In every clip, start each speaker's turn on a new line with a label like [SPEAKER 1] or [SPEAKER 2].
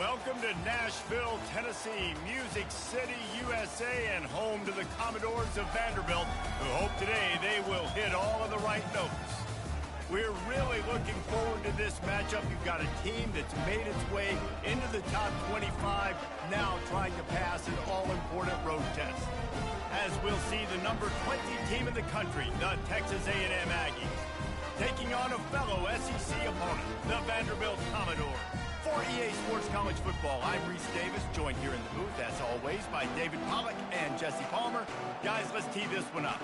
[SPEAKER 1] Welcome to Nashville, Tennessee, Music City, USA, and home to the Commodores of Vanderbilt, who hope today they will hit all of the right notes. We're really looking forward to this matchup. You've got a team that's made its way into the top 25, now trying to pass an all-important road test. As we'll see the number 20 team in the country, the Texas A&M Aggies, taking on a fellow SEC opponent, the Vanderbilt Commodores. For EA Sports College Football, I'm Reese Davis, joined here in the booth, as always, by David Pollack and Jesse Palmer. Guys, let's tee this one up.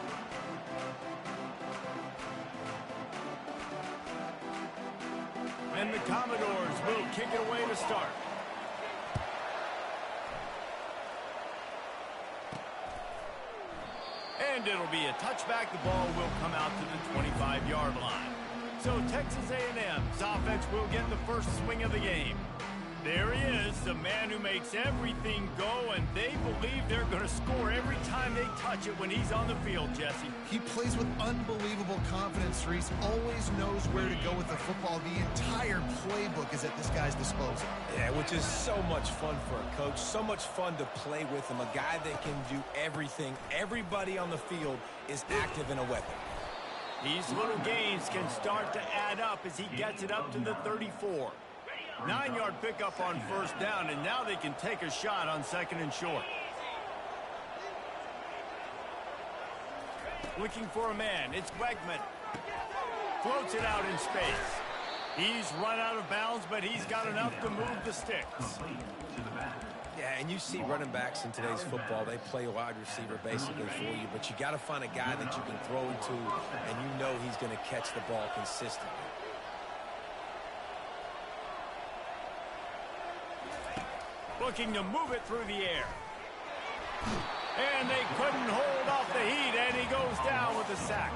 [SPEAKER 1] And the Commodores will kick it away to start. And it'll be a touchback. The ball will come out to the 25-yard line. So Texas A&M's offense will get the first swing of the game. There he is, the man who makes everything go, and they believe they're going to score every time they touch it when he's on the field, Jesse.
[SPEAKER 2] He plays with unbelievable confidence, Reese. Always knows where to go with the football. The entire playbook is at this guy's disposal.
[SPEAKER 3] Yeah, which is so much fun for a coach. So much fun to play with him. A guy that can do everything. Everybody on the field is active in a weapon.
[SPEAKER 1] These little gains can start to add up as he gets it up to the 34. 9-yard pickup on first down, and now they can take a shot on second and short. Looking for a man, it's Wegman. Floats it out in space. He's run out of bounds, but he's got enough to move the sticks.
[SPEAKER 3] Yeah, and you see running backs in today's football, they play wide receiver basically for you, but you got to find a guy that you can throw to, and you know he's going to catch the ball consistently.
[SPEAKER 1] Looking to move it through the air. And they couldn't hold off the heat, and he goes down with a sack.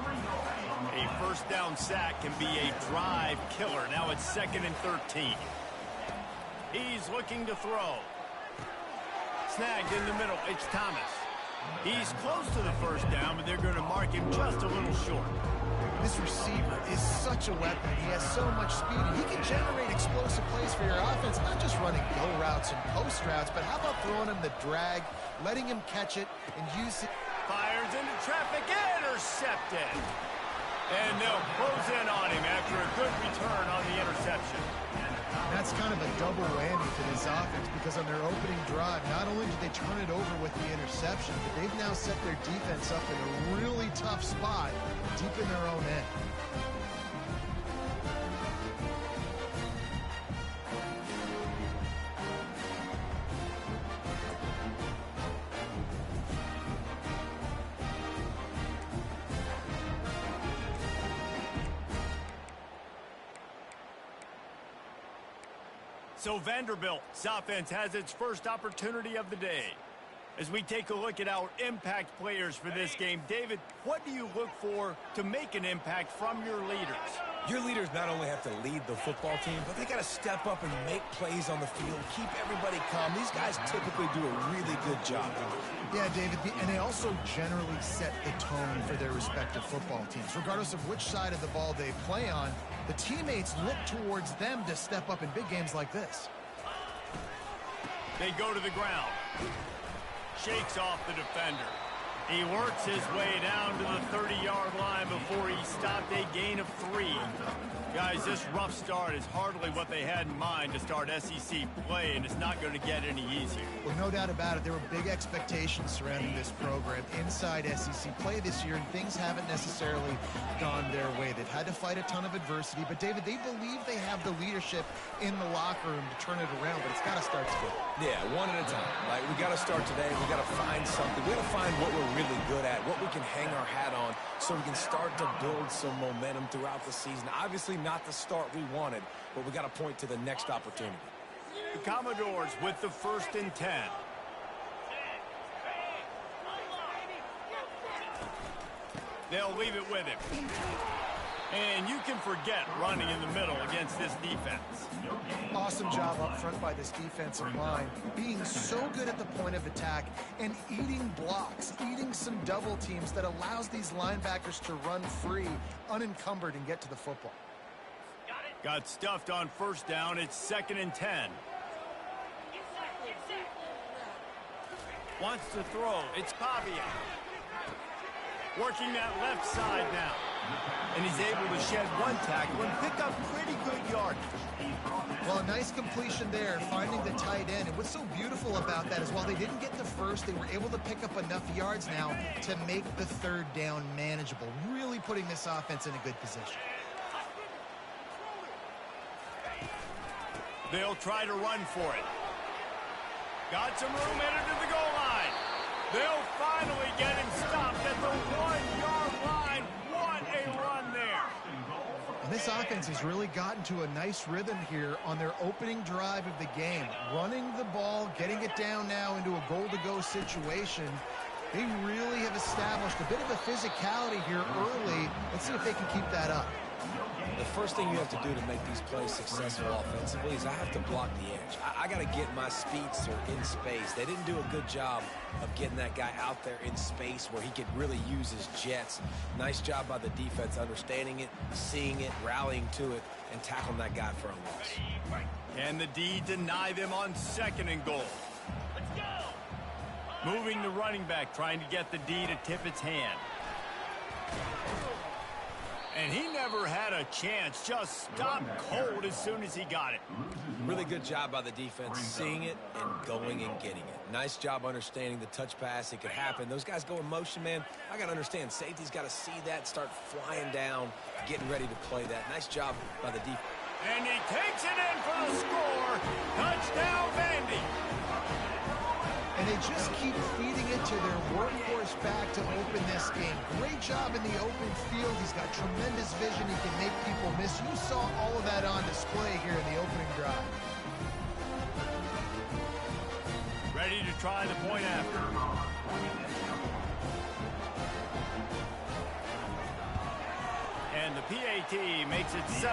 [SPEAKER 1] A first down sack can be a drive killer. Now it's 2nd and 13. He's looking to throw. Snagged in the middle, it's Thomas. He's close to the first down, but they're going to mark him just a little short.
[SPEAKER 2] This receiver is such a weapon. He has so much speed. He can generate explosive plays for your offense, not just running go routes and post routes, but how about throwing him the drag, letting him catch it, and use it.
[SPEAKER 1] Fires into traffic, intercepted. And they'll close in on him after a good return on the interception.
[SPEAKER 2] That's kind of a double whammy for this offense, because on their opening drive, not only did they turn it over with the interception, but they've now set their defense up in a really tough spot deep in their own end.
[SPEAKER 1] So Vanderbilt's offense has its first opportunity of the day. As we take a look at our impact players for this game, David, what do you look for to make an impact from your leaders?
[SPEAKER 3] Your leaders not only have to lead the football team, but they got to step up and make plays on the field, keep everybody calm. These guys typically do a really good job.
[SPEAKER 2] Yeah, David, and they also generally set the tone for their respective football teams. Regardless of which side of the ball they play on, the teammates look towards them to step up in big games like this.
[SPEAKER 1] They go to the ground. Shakes off the defender. He works his way down to the 30-yard line before he stopped a gain of 3. Guys, this rough start is hardly what they had in mind to start SEC play, and it's not going to get any easier.
[SPEAKER 2] Well, no doubt about it. There were big expectations surrounding this program inside SEC play this year, and things haven't necessarily gone their way. They've had to fight a ton of adversity, but, David, they believe they have the leadership in the locker room to turn it around, but it's got to start today.
[SPEAKER 3] Yeah, one at a time. Like, we got to start today. We got to find something. We got to find what we're really good at, what we can hang our hat on, so we can start to build some momentum throughout the season. Obviously not the start we wanted, but we got to point to the next opportunity.
[SPEAKER 1] The Commodores with the 1st and 10. They'll leave it with him. And you can forget running in the middle against this defense.
[SPEAKER 2] Awesome job up front by this defensive line, being so good at the point of attack and eating blocks, eating some double teams that allows these linebackers to run free, unencumbered, and get to the football.
[SPEAKER 1] Got stuffed on first down. It's 2nd and 10. Wants to throw. It's Pavia. Working that left side now. And he's able to shed one tackle and pick up pretty good yardage.
[SPEAKER 2] Well, a nice completion there, finding the tight end. And what's so beautiful about that is while they didn't get the first, they were able to pick up enough yards now to make the third down manageable, really putting this offense in a good position.
[SPEAKER 1] They'll try to run for it. Got some room headed to the goal line. They'll finally get him stopped at the 1-yard line. What a run there.
[SPEAKER 2] And this offense has really gotten to a nice rhythm here on their opening drive of the game. Running the ball, getting it down now into a goal-to-go situation. They really have established a bit of a physicality here early. Let's see if they can keep that up.
[SPEAKER 3] The first thing you have to do to make these plays successful offensively is I have to block the edge. I got to get my speedster in space. They didn't do a good job of getting that guy out there in space where he could really use his jets. Nice job by the defense understanding it, seeing it, rallying to it, and tackling that guy for a loss.
[SPEAKER 1] Can the D deny them on 2nd and goal? Let's go. Moving the running back, trying to get the D to tip its hand. And he never had a chance, just stopped cold as soon as he got it.
[SPEAKER 3] Really good job by the defense, seeing it and going and getting it. Nice job understanding the touch pass. It could happen. Those guys go in motion, man. I got to understand, safety's got to see that, start flying down, getting ready to play that. Nice job by the defense.
[SPEAKER 1] And he takes it in for the score. Touchdown, Vandy.
[SPEAKER 2] And they just keep feeding it to their workhorse back to open this game. Great job in the open field. He's got tremendous vision. He can make people miss. You saw all of that on display here in the opening drive.
[SPEAKER 1] Ready to try the point after. And the PAT makes it 7-0.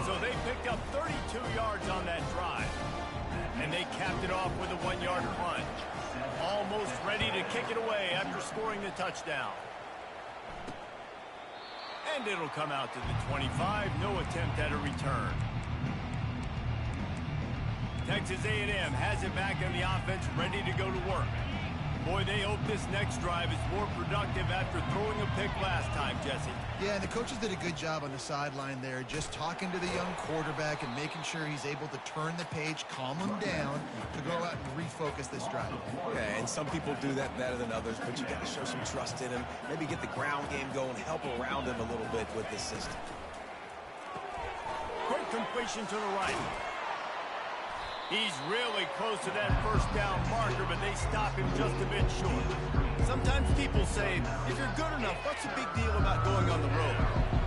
[SPEAKER 1] So they picked up 32 yards on that drive. And they capped it off with a 1-yard punt. Almost ready to kick it away after scoring the touchdown. And it'll come out to the 25. No attempt at a return. Texas A&M has it back in the offense, ready to go to work. Boy, they hope this next drive is more productive after throwing a pick last time, Jesse.
[SPEAKER 2] Yeah, and the coaches did a good job on the sideline there, just talking to the young quarterback and making sure he's able to turn the page, calm him down, to go out and refocus this drive.
[SPEAKER 3] Yeah, and some people do that better than others, but you got to show some trust in him, maybe get the ground game going, help around him a little bit with this system.
[SPEAKER 1] Quick completion to the right. He's really close to that first down marker, but they stop him just a bit short. Sometimes people say, if you're good enough, what's the big deal about going on the road?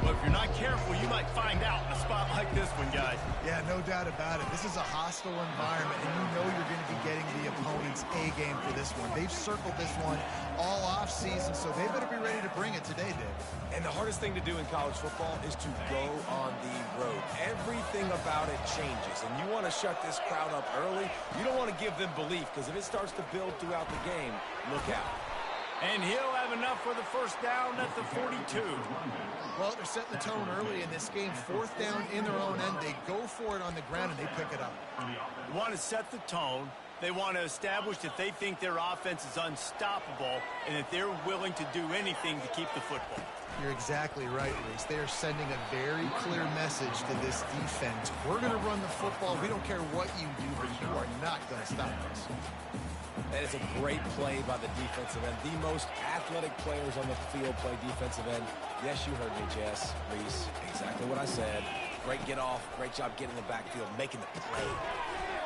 [SPEAKER 1] Well, if you're not careful, you might find out in a spot like this one, guys.
[SPEAKER 2] Yeah, no doubt about it. This is a hostile environment, and you know you're going to be getting the opponent's A game for this one. They've circled this one all offseason, so they better be ready to bring it today, Dave.
[SPEAKER 3] And the hardest thing to do in college football is to go on the road. Everything about it changes, and you want to shut this crowd up early. You don't want to give them belief, because if it starts to build throughout the game, look out.
[SPEAKER 1] And he'll have enough for the first down at the 42.
[SPEAKER 2] Well, they're setting the tone early in this game. 4th down in their own end. They go for it on the ground, and they pick it up.
[SPEAKER 1] They want to set the tone. They want to establish that they think their offense is unstoppable and that they're willing to do anything to keep the football.
[SPEAKER 2] You're exactly right, Reese. They are sending a very clear message to this defense. We're going to run the football. We don't care what you do, but you are not going to stop us.
[SPEAKER 3] That is a great play by the defensive end. The most athletic players on the field play defensive end. Yes, you heard me, Jess, Reese. Exactly what I said. Great get off. Great job getting in the backfield, making the play.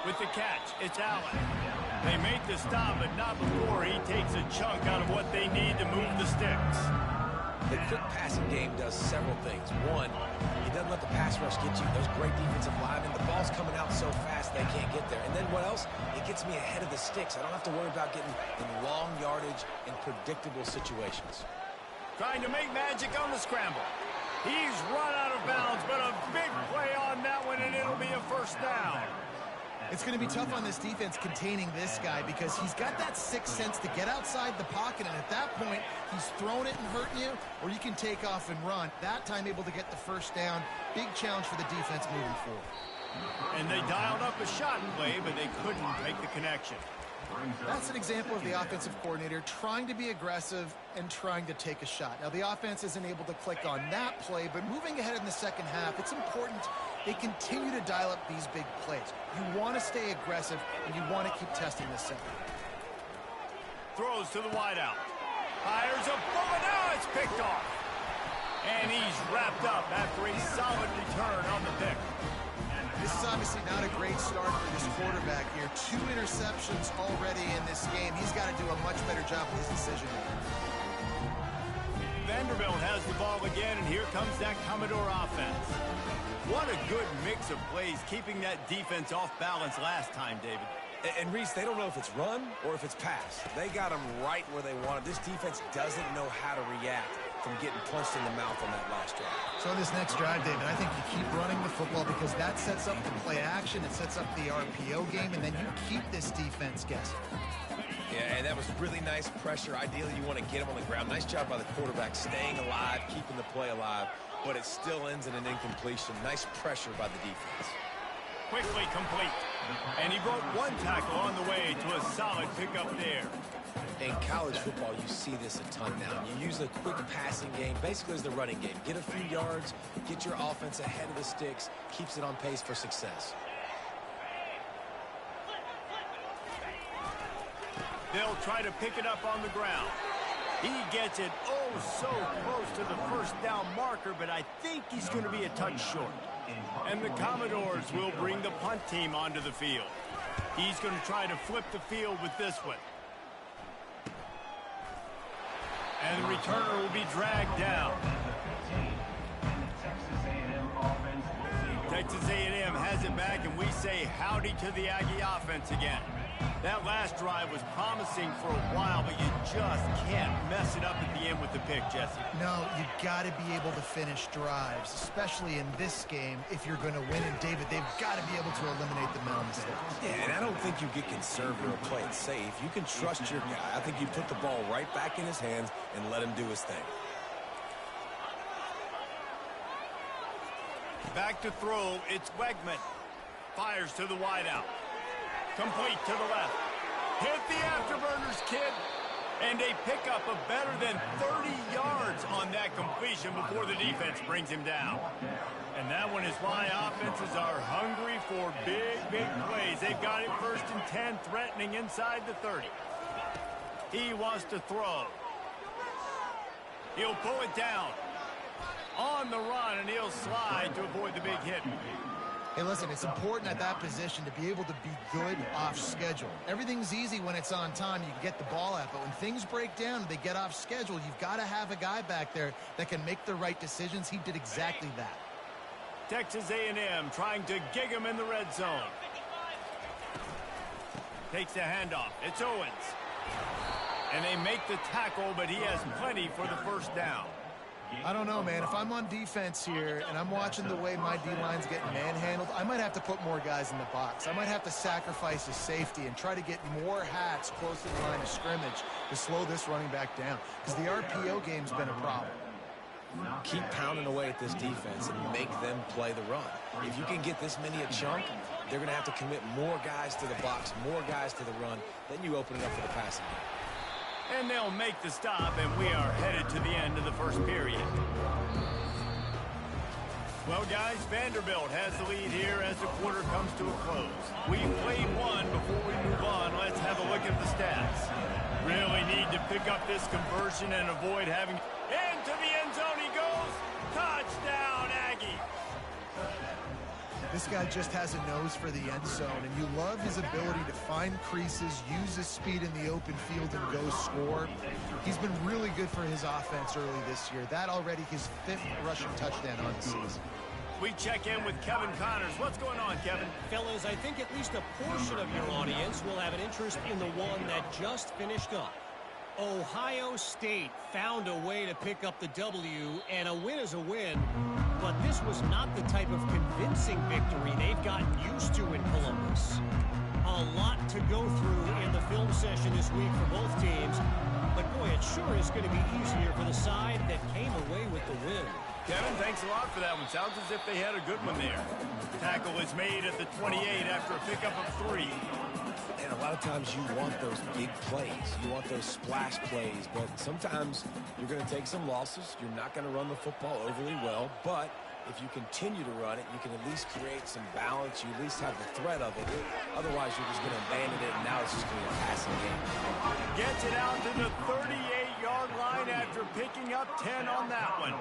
[SPEAKER 1] With the catch, it's Allen. They make the stop, but not before he takes a chunk out of what they need to move the sticks.
[SPEAKER 3] The quick passing game does several things. One, it doesn't let the pass rush get you. There's great defensive linemen. The ball's coming out so fast they can't get there. And then what else? It gets me ahead of the sticks. I don't have to worry about getting in long yardage and predictable situations.
[SPEAKER 1] Trying to make magic on the scramble. He's run out of bounds, but a big play on that one, and it'll be a first down.
[SPEAKER 2] It's going to be tough on this defense containing this guy because he's got that sixth sense to get outside the pocket, and at that point, he's throwing it and hurting you, or you can take off and run. That time able to get the first down. Big challenge for the defense moving forward.
[SPEAKER 1] And they dialed up a shot play, but they couldn't make the connection.
[SPEAKER 2] That's an example of the offensive coordinator trying to be aggressive and trying to take a shot. Now, the offense isn't able to click on that play, but moving ahead in the second half, it's important they continue to dial up these big plays. You want to stay aggressive, and you want to keep testing this second.
[SPEAKER 1] Throws to the wideout. Fires a bullet. Now it's picked off. And he's wrapped up after a solid return on the pick.
[SPEAKER 2] This is obviously not a great start for this quarterback here. 2 interceptions already in this game. He's got to do a much better job with his decision making.
[SPEAKER 1] Vanderbilt has the ball again, and here comes that Commodore offense. What a good mix of plays, keeping that defense off balance last time, David.
[SPEAKER 3] And Reese, they don't know if it's run or if it's pass. They got them right where they want it. This defense doesn't know how to react from getting punched in the mouth on that last drive.
[SPEAKER 2] So in this next drive, David, I think you keep running the football because that sets up the play action, it sets up the RPO game, and then you keep this defense guessing.
[SPEAKER 3] Yeah, and that was really nice pressure. Ideally, you want to get him on the ground. Nice job by the quarterback staying alive, keeping the play alive, but it still ends in an incompletion. Nice pressure by the defense.
[SPEAKER 1] Quickly complete. And he broke 1 tackle on the way to a solid pickup there.
[SPEAKER 3] In college football, you see this a ton now. You use a quick passing game, basically as the running game. Get a few yards, get your offense ahead of the sticks, keeps it on pace for success.
[SPEAKER 1] They'll try to pick it up on the ground. He gets it so close to the first down marker, but I think he's going to be a touch short. And the Commodores will bring the punt team onto the field. He's going to try to flip the field with this one. And the returner will be dragged down. Texas A&M has it back, and we say howdy to the Aggie offense again. That last drive was promising for a while, but you just can't mess it up at the end with the pick, Jesse.
[SPEAKER 2] No, you got to be able to finish drives, especially in this game if you're going to win. And, David, they've got to be able to eliminate the mental mistakes.
[SPEAKER 3] Yeah, and I don't think you get conservative or play it safe. You can trust your guy. I think you put the ball right back in his hands and let him do his thing.
[SPEAKER 1] Back to throw, it's Wegman. Fires to the wideout. Complete to the left. Hit the afterburners, kid. And a pickup of better than 30 yards on that completion before the defense brings him down. And that one is why offenses are hungry for big plays. They've got it 1st and 10, threatening inside the 30. He wants to throw. He'll pull it down. On the run, and he'll slide to avoid the big hit.
[SPEAKER 2] Hey, listen, it's important at that position to be able to be good off schedule. Everything's easy when it's on time. You can get the ball out, but when things break down and they get off schedule, you've got to have a guy back there that can make the right decisions. He did exactly that.
[SPEAKER 1] Texas A&M trying to gig him in the red zone. Takes the handoff. It's Owens. And they make the tackle, but he has plenty for the first down.
[SPEAKER 2] I don't know, man. If I'm on defense here and I'm watching the way my D-line's getting manhandled, I might have to put more guys in the box. I might have to sacrifice a safety and try to get more hats close to the line of scrimmage to slow this running back down, because the RPO game's been a problem.
[SPEAKER 3] Keep pounding away at this defense and make them play the run. If you can get this many a chunk, they're going to have to commit more guys to the box, more guys to the run. Then you open it up for the passing game.
[SPEAKER 1] And they'll make the stop, and we are headed to the end of the first period. Well, guys, Vanderbilt has the lead here as the quarter comes to a close. We've played one. Before we move on, let's have a look at the stats. Really need to pick up this conversion and avoid having... Into the end zone he goes. Touchdown, Aggie.
[SPEAKER 2] This guy just has a nose for the end zone, and you love his ability to find creases, use his speed in the open field, and go score. He's been really good for his offense early this year. That already his 5th rushing touchdown on the season.
[SPEAKER 1] We check in with Kevin Connors. What's going on, Kevin?
[SPEAKER 4] Fellas, I think at least a portion of your audience will have an interest in the one that just finished up. Ohio State found a way to pick up the W, and a win is a win. But this was not the type of convincing victory they've gotten used to in Columbus. A lot to go through in the film session this week for both teams. But boy, it sure is going to be easier for the side that came away with the win.
[SPEAKER 1] Kevin, thanks a lot for that one. Sounds as if they had a good one there. Tackle is made at the 28 after a pickup of 3.
[SPEAKER 3] And a lot of times you want those big plays. You want those splash plays. But sometimes you're going to take some losses. You're not going to run the football overly well. But if you continue to run it, you can at least create some balance. You at least have the threat of it. Otherwise, you're just going to abandon it, and now it's just going to be a passing game.
[SPEAKER 1] Gets it out to the 38-yard line after picking up 10 on that one.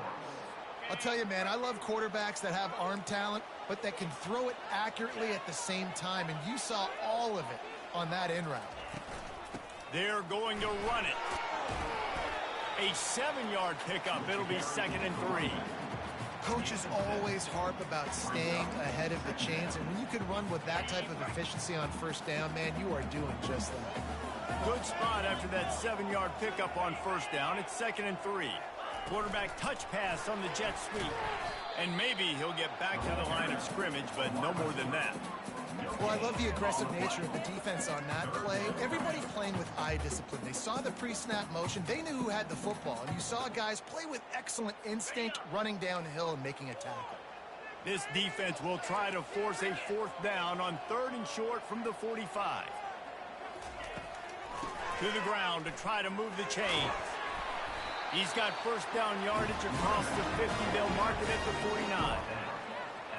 [SPEAKER 2] I'll tell you, man, I love quarterbacks that have arm talent, but that can throw it accurately at the same time, and you saw all of it on that in route.
[SPEAKER 1] They're going to run it. A 7-yard pickup. It'll be 2nd and 3.
[SPEAKER 2] Coaches always harp about staying ahead of the chains, and when you can run with that type of efficiency on first down, man, you are doing just that.
[SPEAKER 1] Good spot after that 7-yard pickup on first down. It's 2nd and 3. Quarterback touch pass on the jet sweep. And maybe he'll get back to the line of scrimmage, but no more than that.
[SPEAKER 2] Well, I love the aggressive nature of the defense on that play. Everybody playing with eye discipline. They saw the pre-snap motion. They knew who had the football. And you saw guys play with excellent instinct, running downhill and making a tackle.
[SPEAKER 1] This defense will try to force a 4th down on 3rd and short from the 45. To the ground to try to move the chains. He's got first down yardage across the 50. They'll mark it at the 49.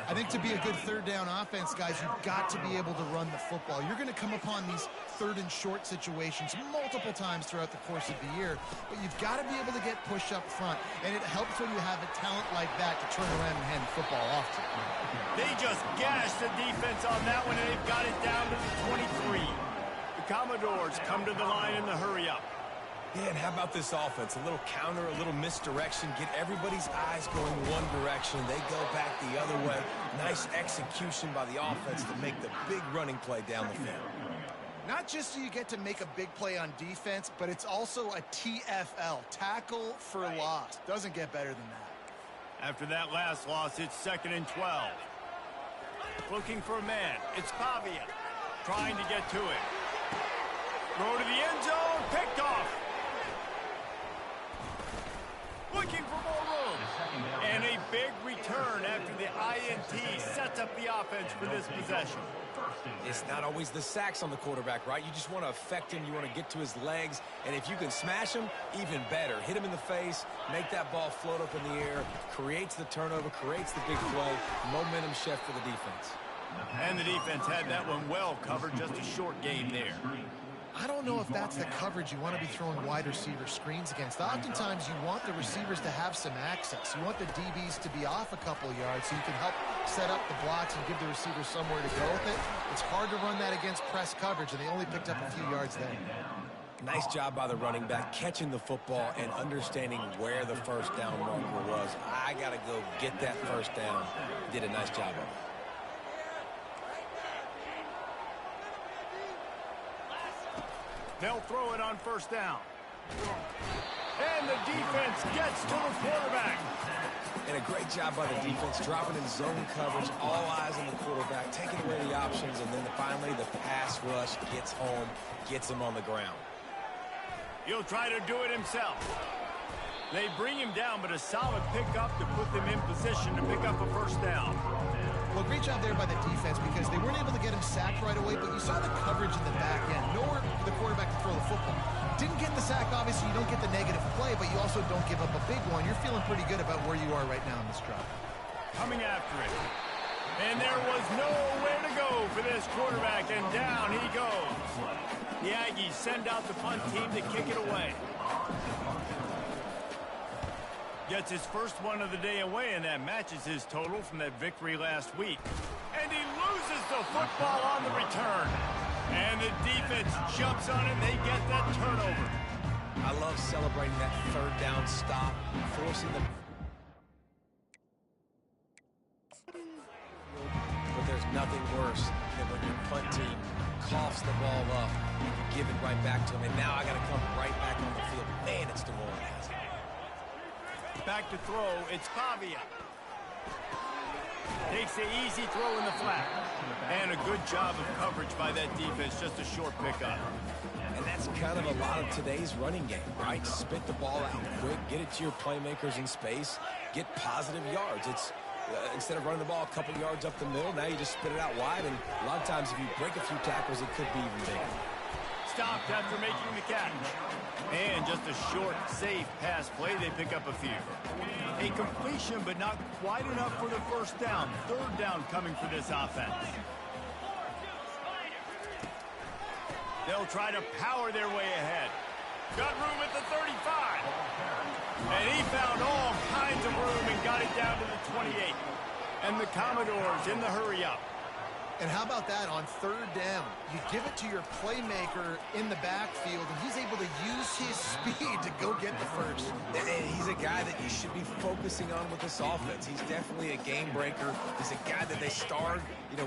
[SPEAKER 2] I think to be a good 3rd down offense, guys, you've got to be able to run the football. You're going to come upon these 3rd and short situations multiple times throughout the course of the year, but you've got to be able to get push up front, and it helps when you have a talent like that to turn around and hand the football off to.
[SPEAKER 1] They just gashed the defense on that one, and they've got it down to the 23. The Commodores come to the line in the hurry-up.
[SPEAKER 3] Yeah, and how about this offense? A little counter, a little misdirection. Get everybody's eyes going one direction. They go back the other way. Nice execution by the offense to make the big running play down the field.
[SPEAKER 2] Not just so you get to make a big play on defense, but it's also a TFL, tackle for loss. Doesn't get better than that.
[SPEAKER 1] After that last loss, it's 2nd and 12. Looking for a man. It's Pavia trying to get to it. Throw to the end zone. Picked off. Looking for more room. And a big return after the INT sets up the offense for this possession.
[SPEAKER 3] It's not always the sacks on the quarterback, right? You just want to affect him. You want to get to his legs. And if you can smash him, even better. Hit him in the face, make that ball float up in the air, creates the turnover, creates the big play, momentum shift for the defense.
[SPEAKER 1] And the defense had that one well covered, just a short game there.
[SPEAKER 2] I don't know if that's the coverage you want to be throwing wide receiver screens against. Oftentimes, you want the receivers to have some access. You want the DBs to be off a couple yards so you can help set up the blocks and give the receivers somewhere to go with it. It's hard to run that against press coverage, and they only picked up a few yards there.
[SPEAKER 3] Nice job by the running back, catching the football and understanding where the first down marker was. I got to go get that first down. Did a nice job of it.
[SPEAKER 1] They'll throw it on first down. And the defense gets to the quarterback.
[SPEAKER 3] And a great job by the defense, dropping in zone coverage, all eyes on the quarterback, taking away the options, and then finally the pass rush gets home, gets him on the ground.
[SPEAKER 1] He'll try to do it himself. They bring him down, but a solid pickup to put them in position to pick up a first down.
[SPEAKER 2] Well, great job there by the defense because they weren't able to get him sacked right away, but you saw the coverage in the back end. Nowhere for the quarterback to throw the football. Didn't get the sack, obviously. You don't get the negative play, but you also don't give up a big one. You're feeling pretty good about where you are right now in this drive.
[SPEAKER 1] Coming after it. And there was nowhere to go for this quarterback, and down he goes. The Aggies send out the punt team to kick it away. Gets his first one of the day away, and that matches his total from that victory last week. And he loses the football on the return. And the defense jumps on it, and they get that turnover.
[SPEAKER 3] I love celebrating that third down stop, forcing them. But there's nothing worse than when your punt team coughs the ball up and you give it right back to them. And now I got to come right back on the field. Man, it's demoralizing.
[SPEAKER 1] Back to throw, it's Pavia. Takes the easy throw in the flat. And a good job of coverage by that defense, just a short pickup.
[SPEAKER 3] And that's kind of a lot of today's running game, right? Spit the ball out quick, get it to your playmakers in space, get positive yards. It's Instead of running the ball a couple yards up the middle, now you just spit it out wide, and a lot of times if you break a few tackles, it could be even bigger.
[SPEAKER 1] Stopped after making the catch. And just a short, safe pass play, they pick up a few. A completion, but not quite enough for the first down. Third down coming for this offense. They'll try to power their way ahead. Got room at the 35. And he found all kinds of room and got it down to the 28. And the Commodores in the hurry-up.
[SPEAKER 2] And how about that on third down? You give it to your playmaker in the backfield, and he's able to use his speed to go get the first.
[SPEAKER 3] And he's a guy that you should be focusing on with this offense. He's definitely a game breaker. He's a guy that they starred,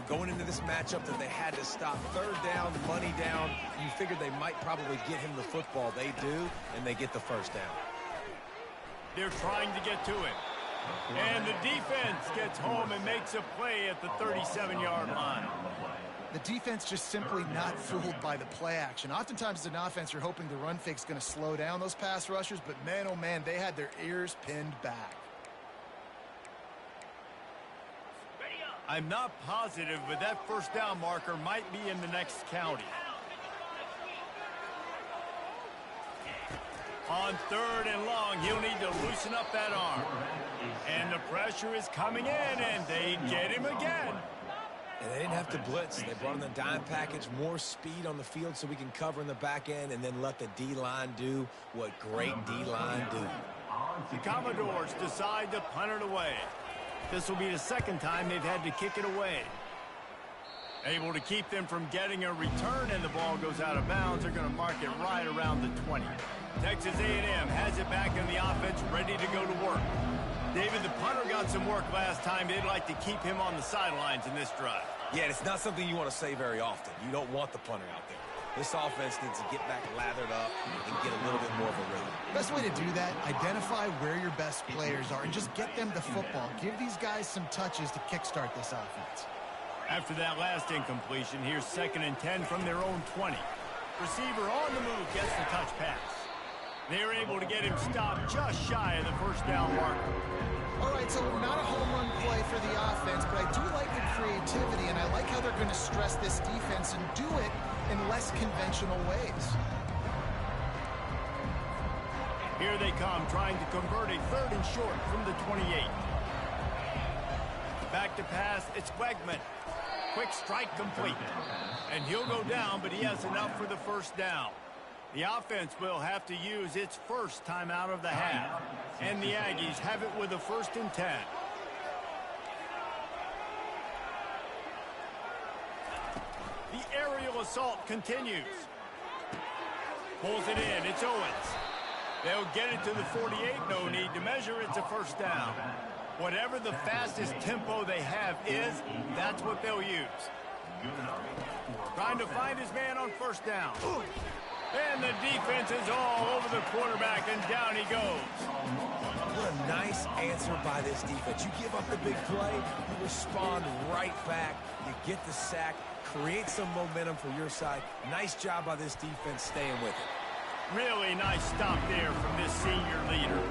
[SPEAKER 3] going into this matchup that they had to stop. Third down, money down. You figured they might probably get him the football. They do, and they get the first down.
[SPEAKER 1] They're trying to get to it. And the defense gets home and makes a play at the 37-yard line.
[SPEAKER 2] The defense just simply not fooled by the play action. Oftentimes as an offense, you're hoping the run fake's going to slow down those pass rushers, but man, oh man, they had their ears pinned back.
[SPEAKER 1] I'm not positive, but that first down marker might be in the next county. On third and long, he'll need to loosen up that arm. And the pressure is coming in, and they get him again.
[SPEAKER 3] And they didn't have to blitz. They brought in the dime package, more speed on the field so we can cover in the back end and then let the D-line do what great D-line do.
[SPEAKER 1] The Commodores decide to punt it away. This will be the second time they've had to kick it away. Able to keep them from getting a return, and the ball goes out of bounds. They're going to mark it right around the 20. Texas A&M has it back in the offense, ready to go to work. David, the punter got some work last time. They'd like to keep him on the sidelines in this drive.
[SPEAKER 3] Yeah, it's not something you want to say very often. You don't want the punter out there. This offense needs to get back lathered up and get a little bit more of a rhythm.
[SPEAKER 2] Best way to do that, identify where your best players are and just get them the football. Give these guys some touches to kickstart this offense.
[SPEAKER 1] After that last incompletion, here's 2nd and 10 from their own 20. Receiver on the move gets the touch pass. They're able to get him stopped just shy of the first down marker.
[SPEAKER 2] All right, so not a home run play for the offense, but I do like the creativity, and I like how they're going to stress this defense and do it in less conventional ways.
[SPEAKER 1] Here they come, trying to convert a 3rd and short from the 28. Back to pass, it's Wegman. Quick strike complete. And he'll go down, but he has enough for the first down. The offense will have to use its first timeout of the half. And the Aggies have it with a 1st and 10. The aerial assault continues. Pulls it in, it's Owens. They'll get it to the 48, no need to measure, it's a first down. Whatever the fastest tempo they have is, that's what they'll use. Trying to find his man on first down. And the defense is all over the quarterback, and down he goes.
[SPEAKER 3] What a nice answer by this defense. You give up the big play, you respond right back, you get the sack, create some momentum for your side. Nice job by this defense staying with it.
[SPEAKER 1] Really nice stop there from this senior leader.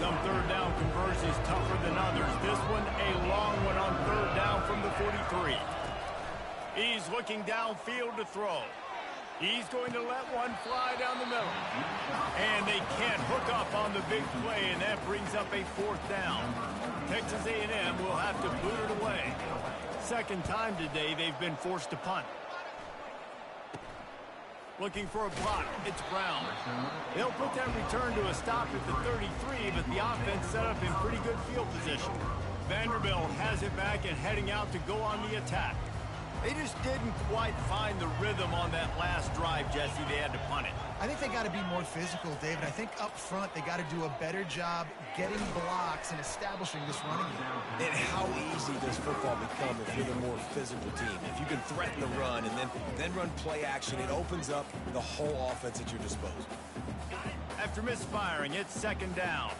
[SPEAKER 1] Some third down conversions tougher than others. This one a long one on third down from the 43. He's looking downfield to throw. He's going to let one fly down the middle. And they can't hook up on the big play, and that brings up a 4th down. Texas A&M will have to boot it away. Second time today they've been forced to punt. Looking for a block, it's Brown. They'll put that return to a stop at the 33, but the offense set up in pretty good field position. Vanderbilt has it back and heading out to go on the attack. They just didn't quite find the rhythm on that last drive, Jesse. They had to punt it.
[SPEAKER 2] I think they got to be more physical, David. I think up front they got to do a better job getting blocks and establishing this running game.
[SPEAKER 3] And how easy does football become if you're the more physical team? If you can threaten the run and then run play action, it opens up the whole offense at your disposal.
[SPEAKER 1] After misfiring, it's 2nd down.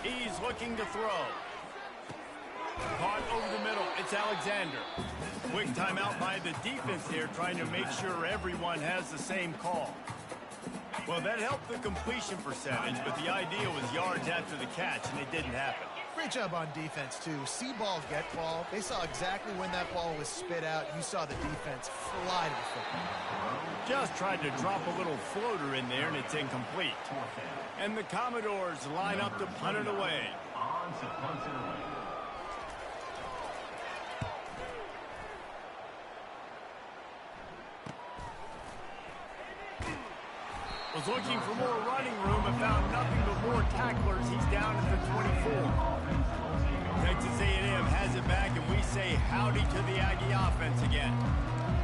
[SPEAKER 1] He's looking to throw. Caught over the middle, it's Alexander. Quick timeout by the defense there, trying to make sure everyone has the same call. Well, that helped the completion percentage, but the idea was yards after the catch, and it didn't happen.
[SPEAKER 2] Great job on defense, too. See ball, get ball. They saw exactly when that ball was spit out. You saw the defense fly to the football.
[SPEAKER 1] Just tried to drop a little floater in there, and it's incomplete. And the Commodores line up to punt it away. Was looking for more running room, but found nothing but more tacklers. He's down at the 24. Texas A&M has it back, and we say howdy to the Aggie offense again.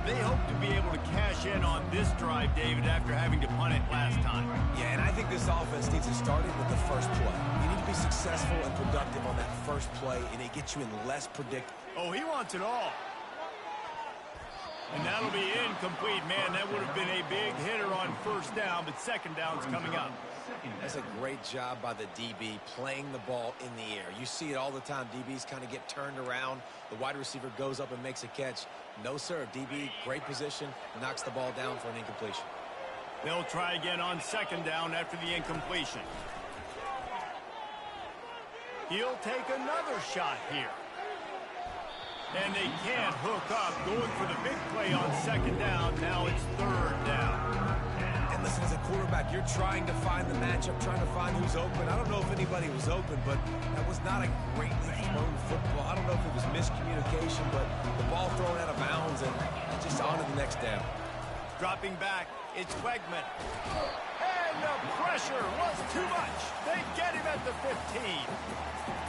[SPEAKER 1] They hope to be able to cash in on this drive, David, after having to punt it last time.
[SPEAKER 3] Yeah, and I think this offense needs to start it with the first play. You need to be successful and productive on that first play, and it gets you in less predictable.
[SPEAKER 1] Oh, he wants it all. And that'll be incomplete. Man, that would have been a big hitter on first down, but second down's coming up.
[SPEAKER 3] That's a great job by the DB playing the ball in the air. You see it all the time. DBs kind of get turned around. The wide receiver goes up and makes a catch. No, sir. DB, great position, knocks the ball down for an incompletion.
[SPEAKER 1] They'll try again on second down after the incompletion. He'll take another shot here. And they can't hook up. Going for the big play on second down. Now it's third down.
[SPEAKER 3] And listen, as a quarterback, you're trying to find the matchup, trying to find who's open. I don't know if anybody was open, but that was not a greatly thrown football. I don't know if it was miscommunication, but the ball thrown out of bounds and just on to the next down.
[SPEAKER 1] Dropping back, it's Wegman. And the pressure was too much. They get him at the 15.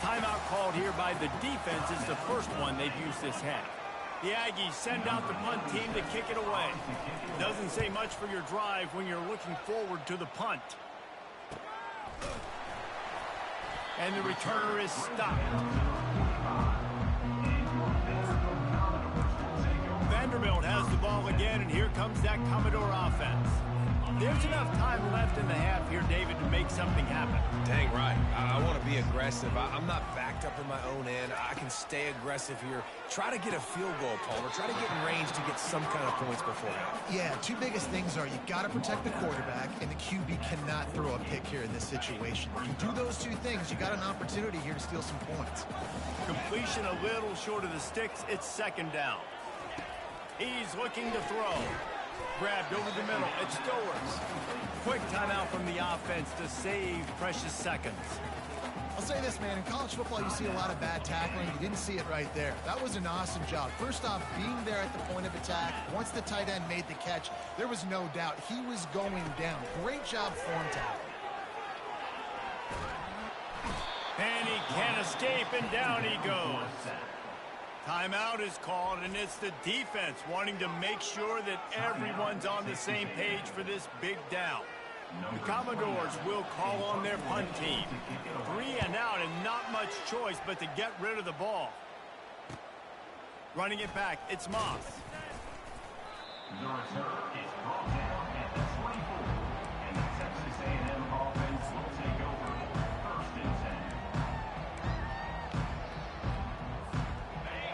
[SPEAKER 1] Timeout called here by the defense. It's the first one they've used this half. The Aggies send out the punt team to kick it away. Doesn't say much for your drive when you're looking forward to the punt. And the returner is stopped. Vanderbilt has the ball again, and here comes that Commodore offense. There's enough time left in the half here, David, to make something happen.
[SPEAKER 3] Dang right. I want to be aggressive. I'm not backed up in my own end. I can stay aggressive here. Try to get a field goal, Palmer. Try to get in range to get some kind of points before half.
[SPEAKER 2] Yeah, two biggest things are you got to protect the quarterback, and the QB cannot throw a pick here in this situation. If you do those two things, you got an opportunity here to steal some points.
[SPEAKER 1] Completion a little short of the sticks. It's second down. He's looking to throw. Grabbed over the middle. It's Stowers. Quick timeout from the offense to save precious seconds.
[SPEAKER 2] I'll say this, man. In college football, you see a lot of bad tackling. You didn't see it right there. That was an awesome job. First off, being there at the point of attack. Once the tight end made the catch, there was no doubt he was going down. Great job form tackle.
[SPEAKER 1] And he can't escape, and down he goes. Timeout is called, and it's the defense wanting to make sure that everyone's on the same page for this big down. The Commodores will call on their punt team. 3 and out, and not much choice but to get rid of the ball. Running it back, it's Moss.
[SPEAKER 5] The return is brought down at the 24, and the Texas A&M offense will take over first and 10.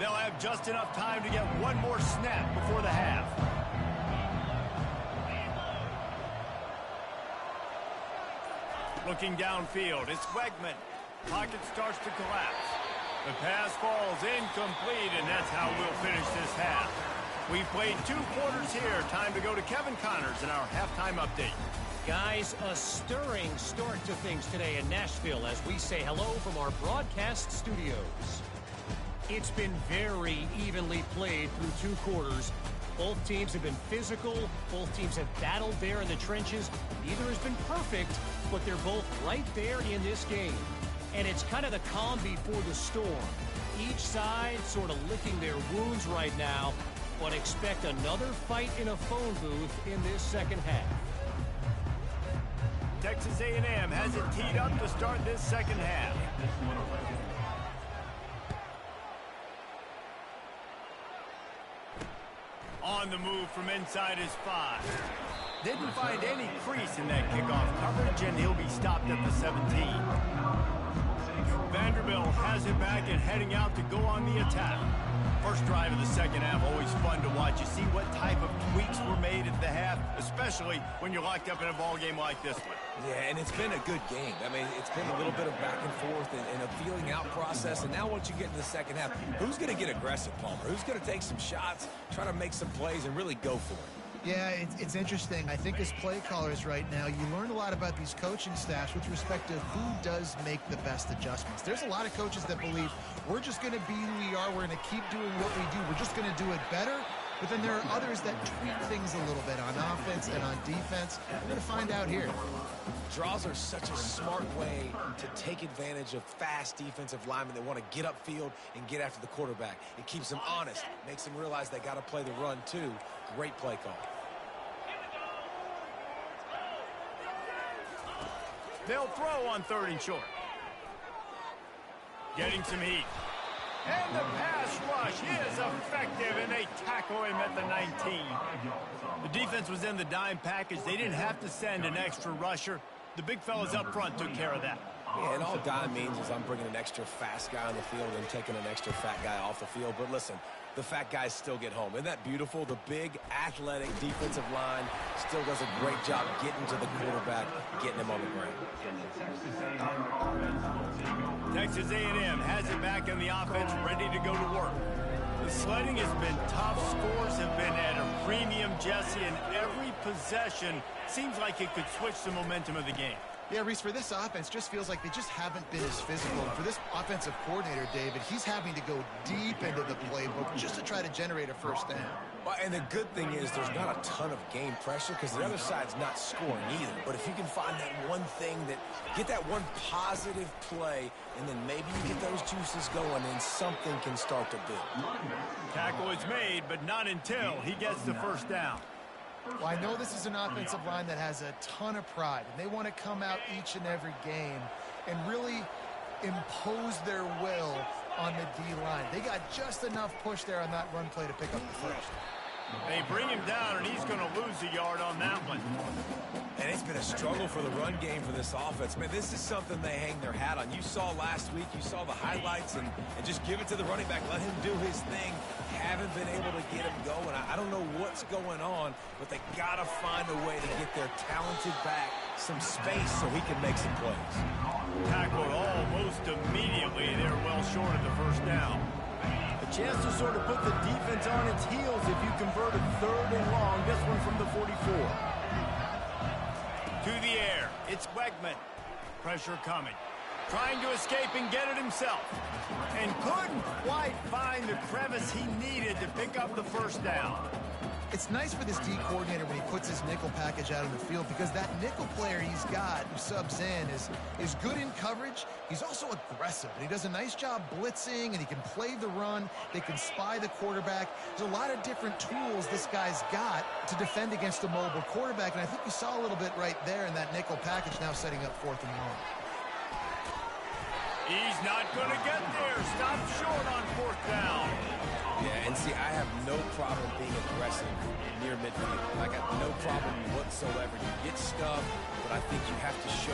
[SPEAKER 1] They'll have just enough time to get one more snap before the half. Looking downfield, it's Wegman. Pocket starts to collapse. The pass falls incomplete, and that's how we'll finish this half. We've played 2 quarters here. Time to go to Kevin Connors in our halftime update.
[SPEAKER 4] Guys, a stirring start to things today in Nashville as we say hello from our broadcast studios. It's been very evenly played through 2 quarters. Both teams have been physical. Both teams have battled there in the trenches. Neither has been perfect, but they're both right there in this game. And it's kind of the calm before the storm. Each side sort of licking their wounds right now, but expect another fight in a phone booth in this second half.
[SPEAKER 1] Texas A&M has it teed up to start this second half. On the move from inside his 5. Didn't find any crease in that kickoff coverage, and he'll be stopped at the 17. Vanderbilt has it back and heading out to go on the attack. First drive of the second half, always fun to watch. You see what type of tweaks were made at the half, especially when you're locked up in a ball game like this one.
[SPEAKER 3] Yeah, and it's been a good game. I mean, it's been a little bit of back and forth and a feeling out process. And now once you get into the second half, who's going to get aggressive, Palmer? Who's going to take some shots, try to make some plays, and really go for it?
[SPEAKER 2] Yeah, it's interesting. I think as play callers right now, you learn a lot about these coaching staffs with respect to who does make the best adjustments. There's a lot of coaches that believe we're just going to be who we are. We're going to keep doing what we do. We're just going to do it better. But then there are others that tweak things a little bit on offense and on defense. We're going to find out here.
[SPEAKER 3] Draws are such a smart way to take advantage of fast defensive linemen that want to get upfield and get after the quarterback. It keeps them honest, makes them realize they got to play the run too. Great play call.
[SPEAKER 1] They'll throw on 3rd and short. Getting some heat. And the pass rush is effective, and they tackle him at the 19. The defense was in the dime package. They didn't have to send an extra rusher. The big fellas up front took care of that.
[SPEAKER 3] Yeah, and all dime means is I'm bringing an extra fast guy on the field and taking an extra fat guy off the field. But listen, the fat guys still get home. Isn't that beautiful? The big, athletic defensive line still does a great job getting to the quarterback, getting him on the ground.
[SPEAKER 1] Texas A&M has it back in the offense, ready to go to work. The sledding has been tough. Scores have been at a premium, Jesse, and every possession seems like it could switch the momentum of the game.
[SPEAKER 2] Yeah, Reese, for this offense, just feels like they just haven't been as physical. And for this offensive coordinator, David, he's having to go deep into the playbook just to try to generate a first down.
[SPEAKER 3] Well, and the good thing is there's not a ton of game pressure because the other side's not scoring either. But if you can find that one thing get that one positive play, and then maybe you get those juices going and something can start to build.
[SPEAKER 1] Tackle is made, but not until he gets the first down.
[SPEAKER 2] Well, I know this is an offensive line that has a ton of pride, and they want to come out each and every game and really impose their will on the D-line. They got just enough push there on that run play to pick up the first.
[SPEAKER 1] They bring him down, and he's going to lose a yard on that one.
[SPEAKER 3] And it's been a struggle for the run game for this offense. Man, this is something they hang their hat on. You saw last week, you saw the highlights, and just give it to the running back. Let him do his thing. Haven't been able to get him going. I don't know what's going on, but they got to find a way to get their talented back some space so he can make some plays.
[SPEAKER 1] Tackled almost immediately. They're well short of the first down. A chance to sort of put the defense on its heels if you convert a 3rd and long. This one from the 44. To the air. It's Wegman. Pressure coming. Trying to escape and get it himself. And couldn't quite find the crevice he needed to pick up the first down.
[SPEAKER 2] It's nice for this D coordinator when he puts his nickel package out on the field because that nickel player he's got who subs in is good in coverage. He's also aggressive, and he does a nice job blitzing, and he can play the run. They can spy the quarterback. There's a lot of different tools this guy's got to defend against a mobile quarterback, and I think you saw a little bit right there in that nickel package now setting up 4th and long.
[SPEAKER 1] He's not going to get there. Stop short on 4th down.
[SPEAKER 3] Yeah, and see, I have no problem being aggressive near midfield. I got no problem whatsoever. You get stuff, but I think you have to show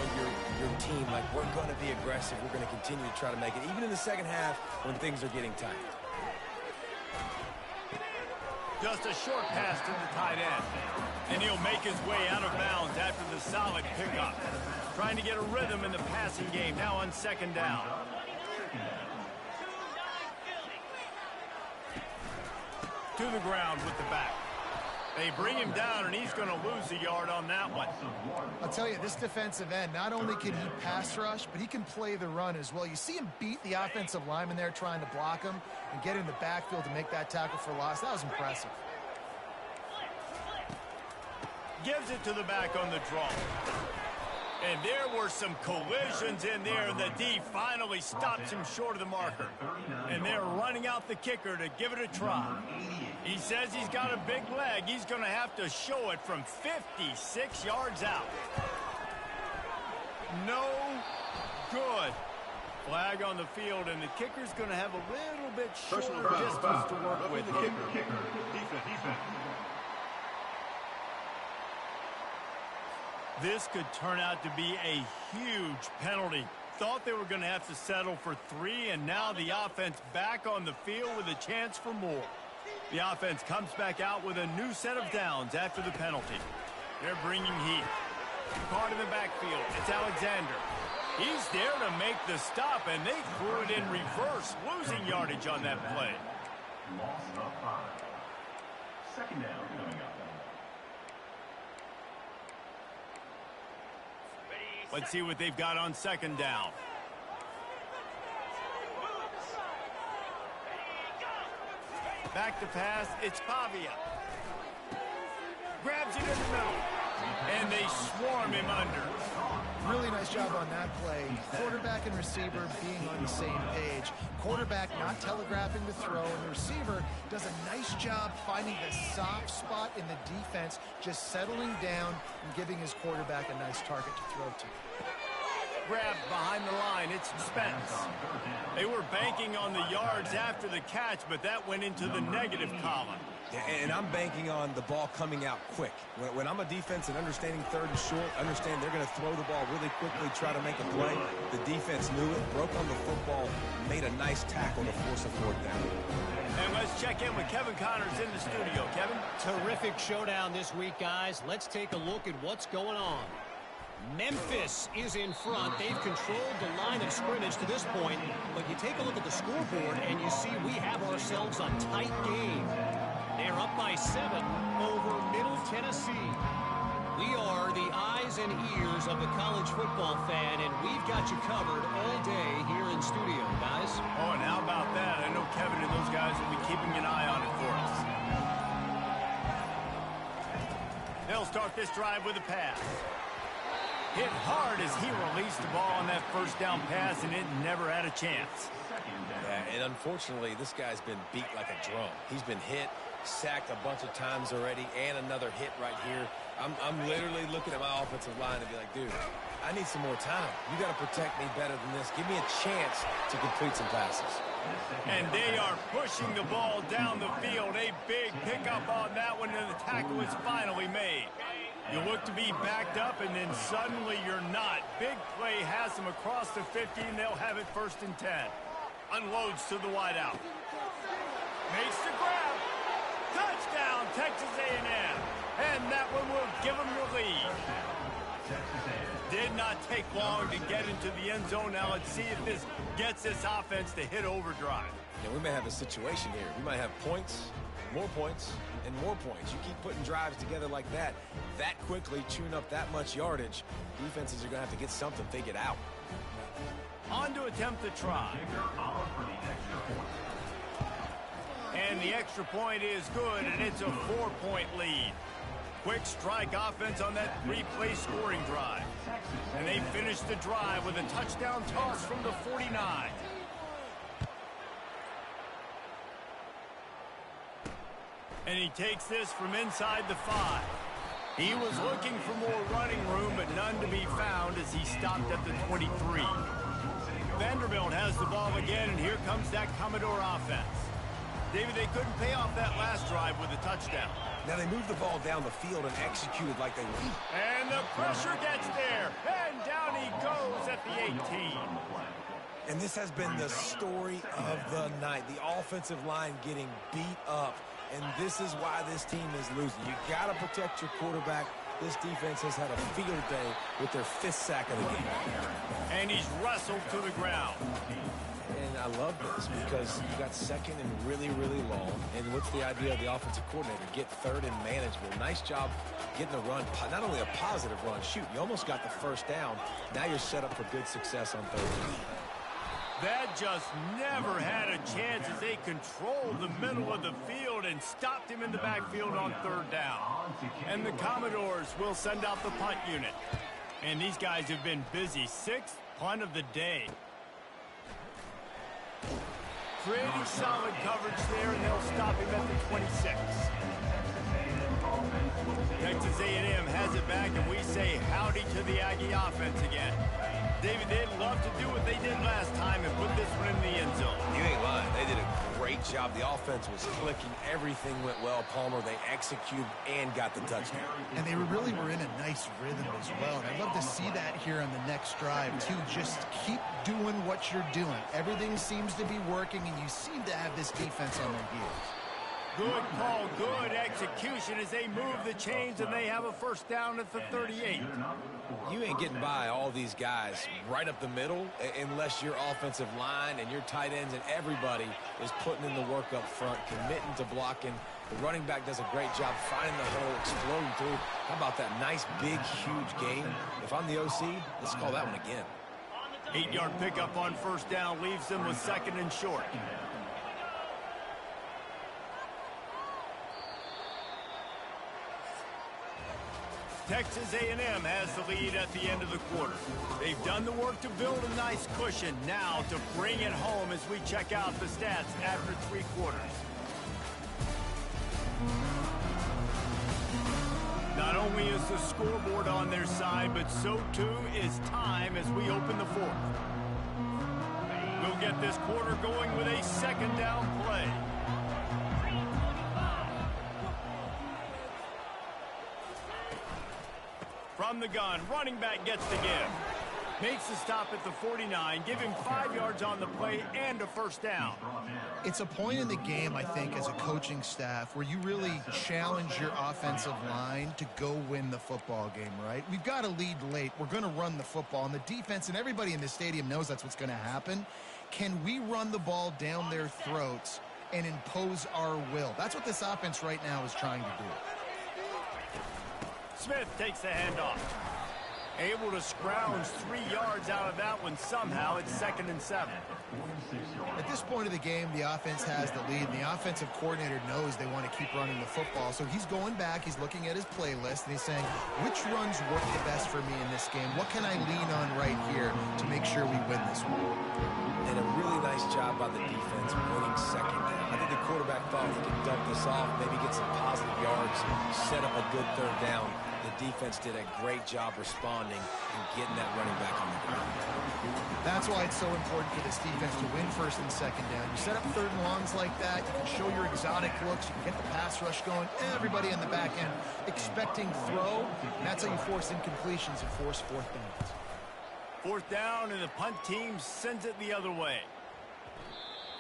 [SPEAKER 3] your team, like, we're going to be aggressive. We're going to continue to try to make it, even in the second half when things are getting tight.
[SPEAKER 1] Just a short pass to the tight end. And he'll make his way out of bounds after the solid pickup. Trying to get a rhythm in the passing game, now on 2nd down. To the ground with the back. They bring him down, and he's going to lose a yard on that one.
[SPEAKER 2] I'll tell you, this defensive end, not only can he pass rush, but he can play the run as well. You see him beat the offensive lineman there trying to block him and get in the backfield to make that tackle for loss. That was impressive.
[SPEAKER 1] Gives it to the back on the draw. And there were some collisions in there, and the D finally stops him short of the marker. And they're running out the kicker to give it a try. He says he's got a big leg. He's going to have to show it from 56 yards out. No good. Flag on the field, and the kicker's going to have a little bit shorter distance to work with.
[SPEAKER 5] Defense.
[SPEAKER 1] This could turn out to be a huge penalty. Thought they were going to have to settle for 3, and now the offense back on the field with a chance for more. The offense comes back out with a new set of downs after the penalty. They're bringing heat. Caught in the backfield. It's Alexander. He's there to make the stop, and they threw it in reverse, losing yardage on that play.
[SPEAKER 5] Loss of 5. Second down coming up.
[SPEAKER 1] Let's see what they've got on second down. Back to pass, it's Pavia. Grabs it in the middle, and they swarm him under.
[SPEAKER 2] Really nice job on that play. Quarterback and receiver being on the same page. Quarterback not telegraphing the throw, and the receiver does a nice job finding the soft spot in the defense, just settling down and giving his quarterback a nice target to throw to.
[SPEAKER 1] Grabbed behind the line, it's Spence. They were banking on the yards after the catch, but that went into the negative column.
[SPEAKER 3] Yeah, and I'm banking on the ball coming out quick. When I'm a defense and understanding third and short, understand they're going to throw the ball really quickly, try to make a play. The defense knew it, broke on the football, made a nice tackle to force a fourth down.
[SPEAKER 1] And let's check in with Kevin Connors in the studio. Kevin?
[SPEAKER 4] Terrific showdown this week, guys. Let's take a look at what's going on. Memphis is in front. They've controlled the line of scrimmage to this point, but you take a look at the scoreboard and you see we have ourselves a tight game. They're up by 7 over Middle Tennessee. We are the eyes and ears of the college football fan, and we've got you covered all day here in studio, guys.
[SPEAKER 1] Oh, and how about that? I know Kevin and those guys will be keeping an eye on it for us. They'll start this drive with a pass. Hit hard as he released the ball on that first down pass, and it never had a chance.
[SPEAKER 3] Yeah, and unfortunately, this guy's been beat like a drum. He's been hit, sacked a bunch of times already, and another hit right here. I'm literally looking at my offensive line and be like, dude, I need some more time. You got to protect me better than this. Give me a chance to complete some passes.
[SPEAKER 1] And they are pushing the ball down the field. A big pickup on that one, and the tackle is finally made. You look to be backed up, and then suddenly you're not. Big play has them across the 50, and they'll have it 1st and 10. Unloads to the wideout. Makes the grab. Touchdown, Texas A&M. And that one will give them the lead. Did not take long to get into the end zone. Now let's see if this gets this offense to hit overdrive.
[SPEAKER 3] Yeah, we may have a situation here. We might have points, more points, and more points. You keep putting drives together like that quickly, chewing up that much yardage, defenses are going to have to get something figured out.
[SPEAKER 1] On to attempt the try. And the extra point is good, and it's a 4-point lead. Quick strike offense on that 3-play scoring drive. And they finish the drive with a touchdown toss from the 49. And he takes this from inside the 5. He was looking for more running room, but none to be found as he stopped at the 23. Vanderbilt has the ball again, and here comes that Commodore offense. David, they couldn't pay off that last drive with a touchdown.
[SPEAKER 3] Now they moved the ball down the field and executed like they would.
[SPEAKER 1] And the pressure gets there, and down he goes at the 18.
[SPEAKER 3] And this has been the story of the night. The offensive line getting beat up, and this is why this team is losing. You got to protect your quarterback. This defense has had a field day with their 5th sack of the game.
[SPEAKER 1] And he's wrestled to the ground.
[SPEAKER 3] And I love this because you got 2nd and really, really long. And what's the idea of the offensive coordinator? Get 3rd and manageable. Nice job getting a run, not only a positive run. Shoot, you almost got the 1st down. Now you're set up for good success on 3rd down.
[SPEAKER 1] That just never had a chance as they controlled the middle of the field and stopped him in the backfield on 3rd down. And the Commodores will send out the punt unit. And these guys have been busy. 6th punt of the day. Pretty solid coverage there, and they'll stop him at the 26. Texas A&M has it back, and we say howdy to the Aggie offense again. David, they'd love to do what they did last time and put this one in the end zone.
[SPEAKER 3] You ain't lying. They did a great job. The offense was clicking. Everything went well. Palmer, they executed and got the touchdown.
[SPEAKER 2] And they really were in a nice rhythm as well. And I'd love to see that here on the next drive, too. Just keep doing what you're doing. Everything seems to be working, and you seem to have this defense on their heels.
[SPEAKER 1] Good call, good execution as they move the chains and they have a first down at the 38.
[SPEAKER 3] You ain't getting by all these guys right up the middle unless your offensive line and your tight ends and everybody is putting in the work up front, committing to blocking. The running back does a great job finding the hole, exploding through. How about that nice, big, huge game? If I'm the OC, let's call that one again.
[SPEAKER 1] 8-yard pickup on first down leaves them with second and short. Texas A&M has the lead at the end of the quarter. They've done the work to build a nice cushion. Now to bring it home as we check out the stats after 3 quarters. Not only is the scoreboard on their side, but so too is time as we open the 4th. We'll get this quarter going with a second down play. From the gun, running back gets the give. Makes the stop at the 49, give him 5 yards on the play and a first down.
[SPEAKER 2] It's a point in the game, I think, as a coaching staff, where you really challenge your offensive line to go win the football game, right? We've got to lead late. We're going to run the football. And the defense and everybody in the stadium knows that's what's going to happen. Can we run the ball down their throats and impose our will? That's what this offense right now is trying to do.
[SPEAKER 1] Smith takes the handoff. Able to scrounge 3 yards out of that one somehow. It's 2nd and 7.
[SPEAKER 2] At this point of the game, the offense has the lead, and the offensive coordinator knows they want to keep running the football. So he's going back, he's looking at his playlist, and he's saying, which runs work the best for me in this game? What can I lean on right here to make sure we win this one?
[SPEAKER 3] And a really nice job by the defense winning second down. I think the quarterback thought he could dump this off, maybe get some positive yards, set up a good 3rd down. The defense did a great job responding and getting that running back on the ground.
[SPEAKER 2] That's why it's so important for this defense to win 1st and 2nd down. You set up 3rd and longs like that, you can show your exotic looks, you can get the pass rush going, everybody in the back end expecting throw. That's how you force incompletions and force 4th downs.
[SPEAKER 1] 4th down, and the punt team sends it the other way.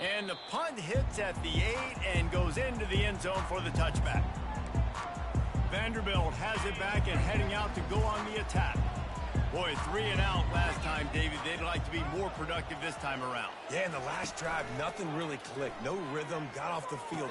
[SPEAKER 1] And the punt hits at the 8 and goes into the end zone for the touchback. Vanderbilt has it back and heading out to go on the attack. Boy, 3 and out last time, David. They'd like to be more productive this time around.
[SPEAKER 3] Yeah, in the last drive, nothing really clicked. No rhythm, got off the field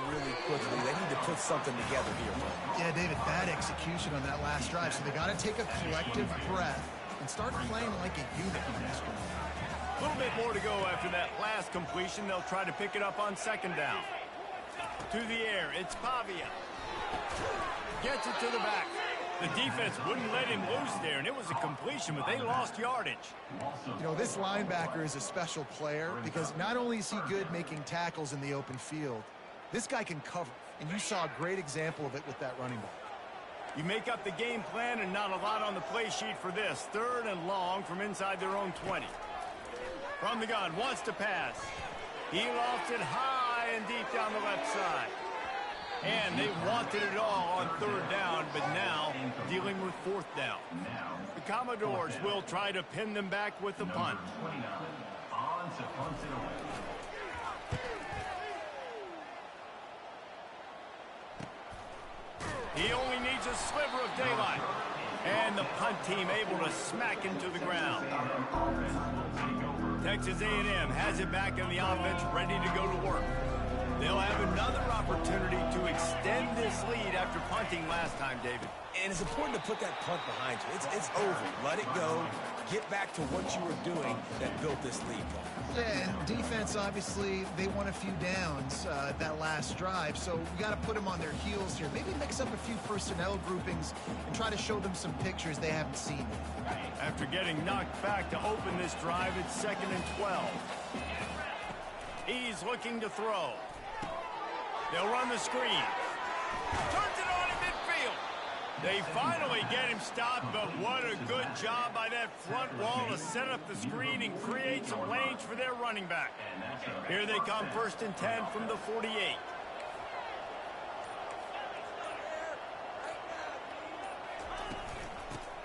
[SPEAKER 3] really quickly. They need to put something together here, man.
[SPEAKER 2] Yeah, David, bad execution on that last drive. So they got to take a collective breath and start playing like a unit on this one.
[SPEAKER 1] A little bit more to go after that last completion. They'll try to pick it up on 2nd down. To the air, it's Pavia. Gets it to the back. The defense wouldn't let him loose there, and it was a completion, but they lost yardage.
[SPEAKER 2] You know, this linebacker is a special player because not only is he good making tackles in the open field, this guy can cover, and you saw a great example of it with that running back.
[SPEAKER 1] You make up the game plan and not a lot on the play sheet for this. 3rd and long from inside their own 20. From the gun, wants to pass. He lofts it high and deep down the left side. And they wanted it all on 3rd down, but now dealing with 4th down. The Commodores will try to pin them back with the punt. He only needs a sliver of daylight. And the punt team able to smack him to the ground. Texas A&M has it back in the offense, ready to go to work. They'll have another opportunity to extend this lead after punting last time, David.
[SPEAKER 3] And it's important to put that punt behind you. It's over. Let it go. Get back to what you were doing that built this lead.
[SPEAKER 2] Yeah, and defense, obviously, they won a few downs that last drive, so we got to put them on their heels here. Maybe mix up a few personnel groupings and try to show them some pictures they haven't seen yet.
[SPEAKER 1] After getting knocked back to open this drive, it's 2nd and 12. He's looking to throw. They'll run the screen. Turns it on in midfield. They finally get him stopped, but what a good job by that front wall to set up the screen and create some lanes for their running back. Here they come, 1st and 10 from the 48.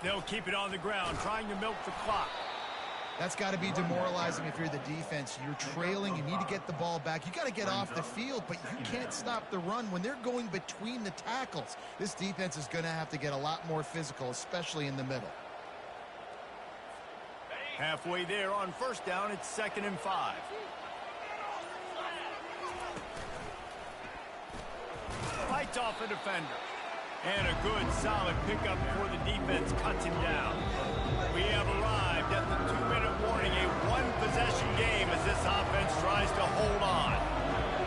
[SPEAKER 1] They'll keep it on the ground, trying to milk the clock.
[SPEAKER 2] That's got to be demoralizing if you're the defense. You're trailing. You need to get the ball back. You got to get off the field, but you can't stop the run. When they're going between the tackles, this defense is going to have to get a lot more physical, especially in the middle.
[SPEAKER 1] Halfway there on first down, it's 2nd and 5. Fights off a defender. And a good, solid pickup before the defense cuts him down. We have arrived at the 2-minute warning, a one-possession game as this offense tries to hold on.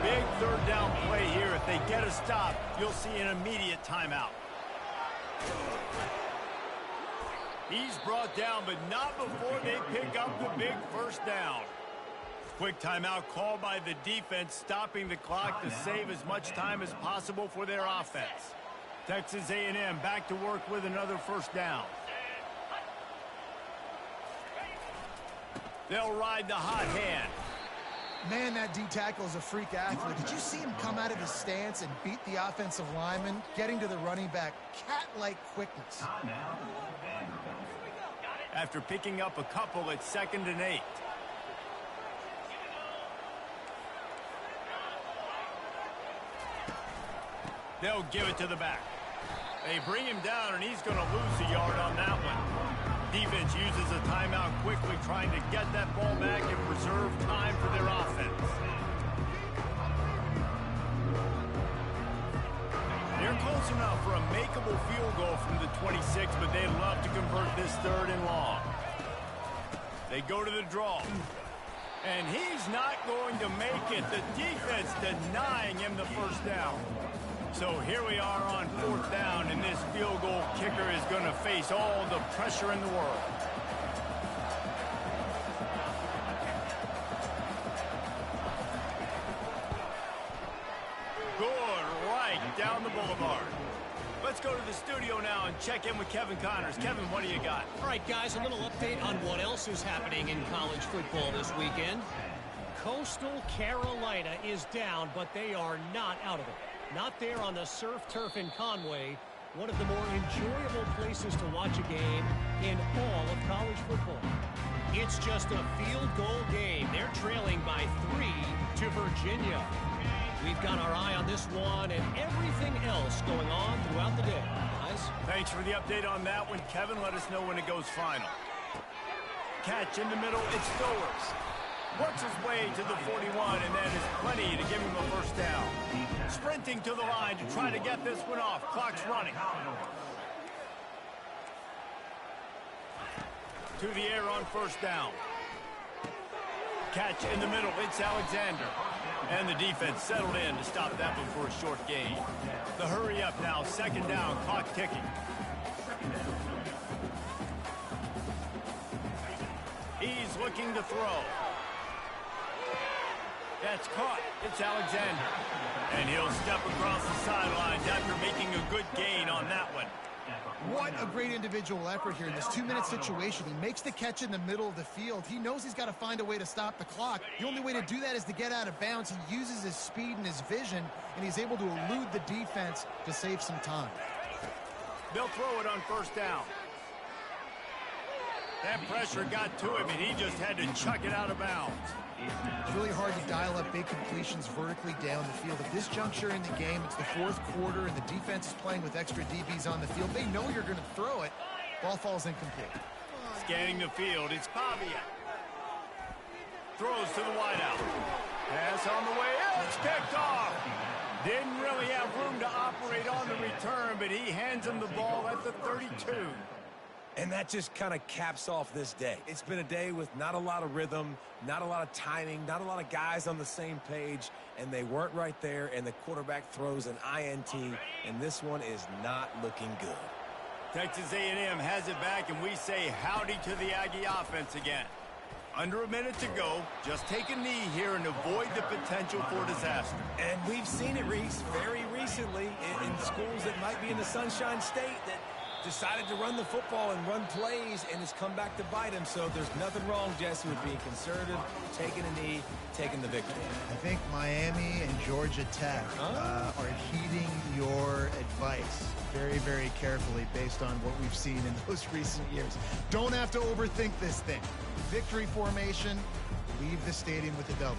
[SPEAKER 1] Big third down play here. If they get a stop, you'll see an immediate timeout. He's brought down, but not before they pick up the big first down. Quick timeout called by the defense, stopping the clock to save as much time as possible for their offense. Texas A&M back to work with another first down. They'll ride the hot hand.
[SPEAKER 2] Man, that D-tackle is a freak athlete. Did you see him come out of his stance and beat the offensive lineman, getting to the running back? Cat-like quickness.
[SPEAKER 1] After picking up a couple, it's 2nd and 8. They'll give it to the back. They bring him down, and he's going to lose a yard on that one. Defense uses a timeout quickly, trying to get that ball back and preserve time for their offense. They're close enough for a makeable field goal from the 26, but they'd love to convert this 3rd and long. They go to the draw. And he's not going to make it. The defense denying him the first down. So here we are on 4th down, and this field goal kicker is going to face all the pressure in the world. Good right down the boulevard. Let's go to the studio now and check in with Kevin Connors. Kevin, what do you got?
[SPEAKER 4] All right, guys, a little update on what else is happening in college football this weekend. Coastal Carolina is down, but they are not out of it. Not there on the surf turf in Conway, one of the more enjoyable places to watch a game in all of college football. It's just a field goal game. They're trailing by 3 to Virginia. We've got our eye on this one and everything else going on throughout the day. Guys?
[SPEAKER 1] Thanks for the update on that one, Kevin. Let us know when it goes final. Catch in the middle, it's Stowers. Works his way to the 41, and that is plenty to give him a first down. Sprinting to the line to try to get this one off. Clock's running. To the air on first down. Catch in the middle. It's Alexander. And the defense settled in to stop that one for a short gain. The hurry up now. 2nd down. Clock ticking. He's looking to throw. That's caught. It's Alexander. And he'll step across the sidelines after making a good gain on that one.
[SPEAKER 2] What a great individual effort here in this 2-minute situation. He makes the catch in the middle of the field. He knows he's got to find a way to stop the clock. The only way to do that is to get out of bounds. He uses his speed and his vision, and he's able to elude the defense to save some time.
[SPEAKER 1] They'll throw it on first down. That pressure got to him, and he just had to chuck it out of bounds.
[SPEAKER 2] It's really hard to dial up big completions vertically down the field. At this juncture in the game, it's the 4th quarter, and the defense is playing with extra DBs on the field. They know you're going to throw it. Ball falls incomplete.
[SPEAKER 1] Scanning the field, it's Pavia. Throws to the wideout. Pass on the way in. It's picked off. Didn't really have room to operate on the return, but he hands him the ball at the 32.
[SPEAKER 3] And that just kind of caps off this day. It's been a day with not a lot of rhythm, not a lot of timing, not a lot of guys on the same page, and they weren't right there, and the quarterback throws an INT, and this one is not looking good.
[SPEAKER 1] Texas A&M has it back, and we say howdy to the Aggie offense again. Under a minute to go. Just take a knee here and avoid the potential for disaster.
[SPEAKER 3] And we've seen it, Reese, very recently in schools that might be in the Sunshine State that decided to run the football and run plays, and it's come back to bite him. So there's nothing wrong, Jesse, with being conservative, taking a knee, taking the victory.
[SPEAKER 2] I think Miami and Georgia Tech are heeding your advice very, very carefully based on what we've seen in those recent years. Don't have to overthink this thing. Victory formation, leave the stadium with a W.